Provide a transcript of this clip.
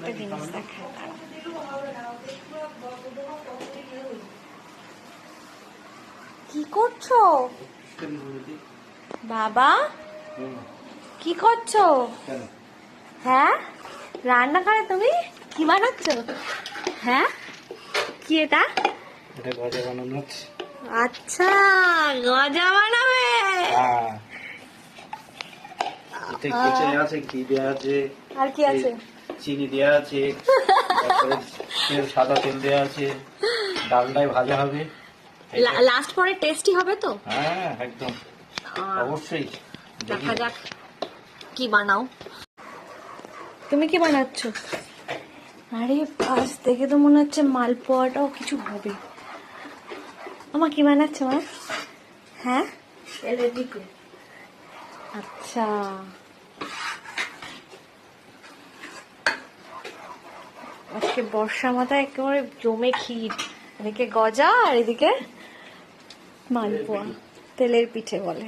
একটা জিনিস দেখাই। কি করছো বাবা? কি করছো? হ্যাঁ, রান্না করে তুমি কি বানাচ্ছ? হ্যাঁ, কি এটা? এটা গজা বানানো হচ্ছে। আচ্ছা, গজা বানাবে। এতে কেচে আছে, ঘি দেওয়া আছে, আর কি আছে? চিনি দেওয়া আছে, তারপরে সাদা তেল দেওয়া আছে, ডালটাই ভাজা হবে। লাস্ট পরে টেস্টি হবে তো? হ্যাঁ একদম, অবশ্যই। দেখা যাক কি বানাও। তুমি কি বানাচ্ছ? আরে পাশ দেখে তো মনে হচ্ছে মালপোয়াটাও কিছু হবে। আমা কি বানাচ্ছ মা? হ্যাঁ, আচ্ছা। আজকে বর্ষা মাথা একেবারে জমে ক্ষীর, এদিকে গজা আর এদিকে মালপোয়া, তেলের পিঠে বলে।